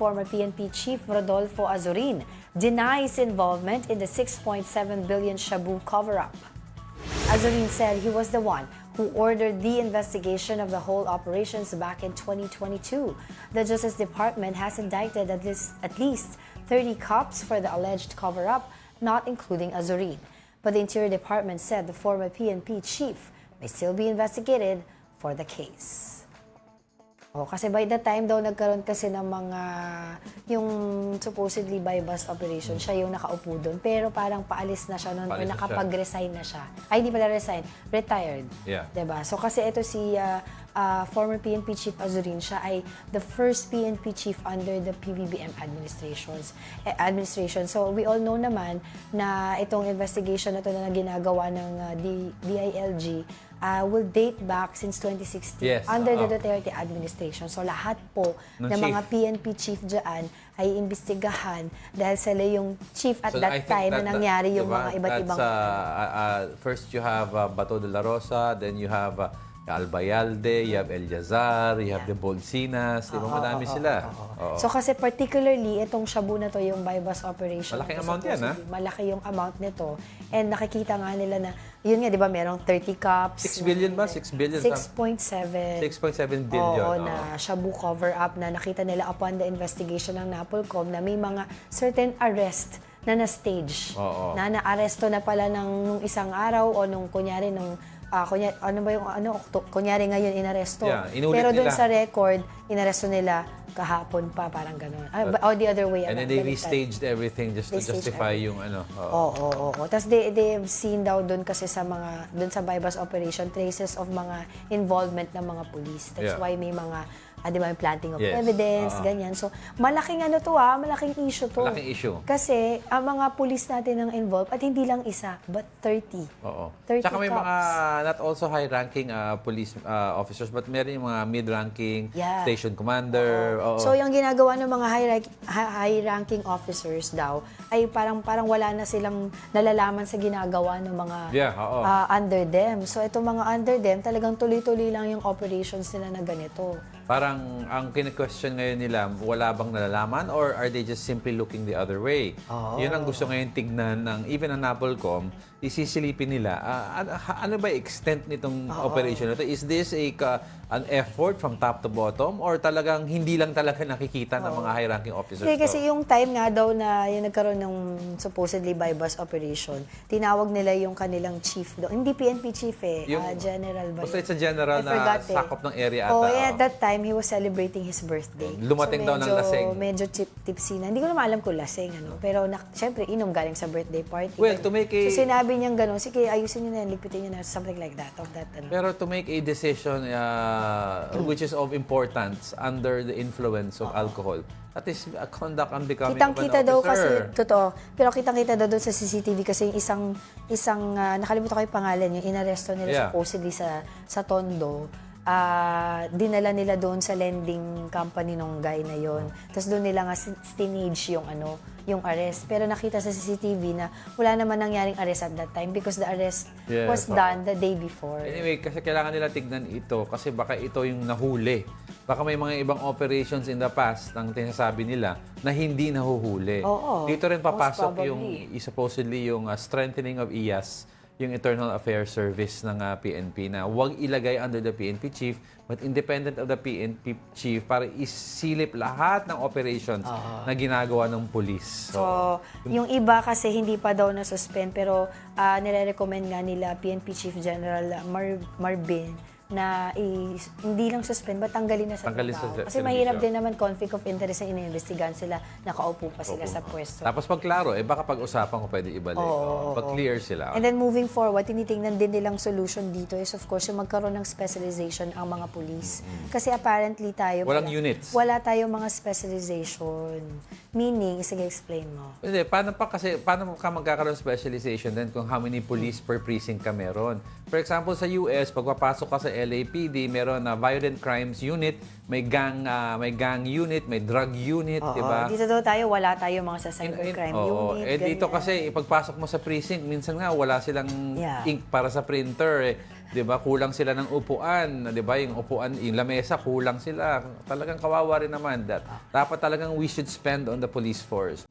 former PNP Chief Rodolfo Azurin denies involvement in the 6.7 billion Shabu cover-up. Azurin said he was the one who ordered the investigation of the whole operations back in 2022. The Justice Department has indicted at least 30 cops for the alleged cover-up, not including Azurin. But the Interior Department said the former PNP chief may still be investigated for the case. Kasi by the time daw nagkaroon kasi ng mga, yung supposedly by bust operation, siya yung nakaupo doon. Pero parang paalis na siya noon, nakapag-resign na siya. Ay, hindi pala resign, retired. Yeah. Diba? So kasi ito si former PNP Chief Azurin, siya ay the first PNP Chief under the PBBM administration. So we all know naman na itong investigation na ito na ginagawa ng DILG will date back since 2016 under the Duterte administration. So lahat po ng mga PNP chief dyan ay imbestigahan dahil sila yung chief at that time na nangyari yung mga iba't ibang... First you have Bato de la Rosa, then you have Albayalde, you have El Jazar, you have the Bolsinas, di ba madami sila? So kasi particularly, itong Shabu na to, yung by bus operation. Malaking amount yan, ha? Malaki yung amount nito. And nakikita nga nila na, yun nga, di ba, merong 30 cups. 6 billion ba? 6 billion? 6.7. 6.7 billion. Oo, na Shabu cover-up na nakita nila upon the investigation ng NAPOLCOM na may mga certain arrest na na-stage. Na na-aresto na pala nung isang araw o nung kunyari nung kunyari ngayon inaresto. Yeah, pero doon sa record, inaresto nila kahapon pa, parang gano'n. Or the other way. And then they restaged everything just to justify yung ano. Oo. Tapos they've seen daw doon kasi doon sa bypass operation, traces of mga involvement ng mga police. That's why may mga di ba, planting of evidence, ganyan. So, malaking malaking issue to. Malaking issue. Kasi, ang mga police natin ang involved, at hindi lang isa, but 30. 30 Tsaka may cops. mga, not also high-ranking police officers, but meron yung mga mid-ranking, station commander. So, yung ginagawa ng mga high-ranking officers daw, ay parang wala na silang nalalaman sa ginagawa ng mga under them. So, itong mga under them, talagang tuloy-tuloy lang yung operations nila na ganito. Parang ang kine-question ngayon nila, wala bang nalalaman or are they just simply looking the other way? Yun ang gusto ngayon tignan ng even ang NAPOLCOM, isisilipin nila. Ano ba extent nitong operation na ito? Is this an effort from top to bottom or talagang hindi lang talaga nakikita ng mga high-ranking officers? Kasi yung time nga daw na yung nagkaroon ng supposedly by bus operation, tinawag nila yung kanilang chief doon. Hindi PNP chief general ba? Basta it's a general na sakop ng area ata. At that time, he was celebrating his birthday. Lumating daw ng lasing. Medyo tipsy na. Hindi ko naman alam kung lasing. Pero syempre, inom galing sa birthday party. Well, to make a... So sinabi niyang gano'n, sige, ayusin niyo na, lipitin niyo na, something like that. Pero to make a decision which is of importance under the influence of alcohol, that is conduct and becoming kitang-kita of an daw officer. kasi, totoo. Pero kitang-kita daw doon sa CCTV kasi yung isang nakalimutan ko yung pangalan, yung inaresto nila supposedly sa Tondo. Dinala nila doon sa lending company nung guy na yon. Tapos doon nila nga stinage yung arrest. Pero nakita sa CCTV na wala naman nangyaring arrest at that time because the arrest was done the day before. Anyway, kasi kailangan nila tignan ito kasi baka ito yung nahuli. Baka may mga ibang operations in the past nang tinasabi nila na hindi nahuhuli. Dito rin papasok yung supposedly yung strengthening of IAS, yung Internal Affairs Service ng PNP na huwag ilagay under the PNP chief but independent of the PNP chief para isilip lahat ng operations na ginagawa ng police. So, yung iba kasi hindi pa daw na-suspend pero nire-recommend nga nila PNP Chief General Marvin na hindi lang suspend, but tanggalin na sa trabaho. Kasi mahirap din naman conflict of interest na iniimbestigahan sila, nakaupo pa sila sa pwesto. Tapos pag klaro, baka pag-usapan ko pwede ibalik. Pag clear sila. And then moving forward, tinitingnan din nilang solution dito is of course yung magkaroon ng specialization ang mga police. Kasi apparently tayo... Walang units. Wala tayong mga specialization. Meaning, sige, explain mo. Hindi, paano ka magkakaroon ng specialization din kung how many police per precinct ka meron? For example, sa US, pagpapasok ka sa LAPD, meron na violent crimes unit, may gang unit, may drug unit, Oo, di ba? dito daw tayo, wala tayo mga sa cybercrime Oo. unit. Dito ganyan. kasi, ipagpasok mo sa precinct, minsan nga wala silang ink para sa printer. 'Di ba? Kulang sila ng upuan, 'di ba? Yung upuan, yung lamesa, kulang sila. Talagang kawawa rin naman. Dapat talagang we should spend on the police force.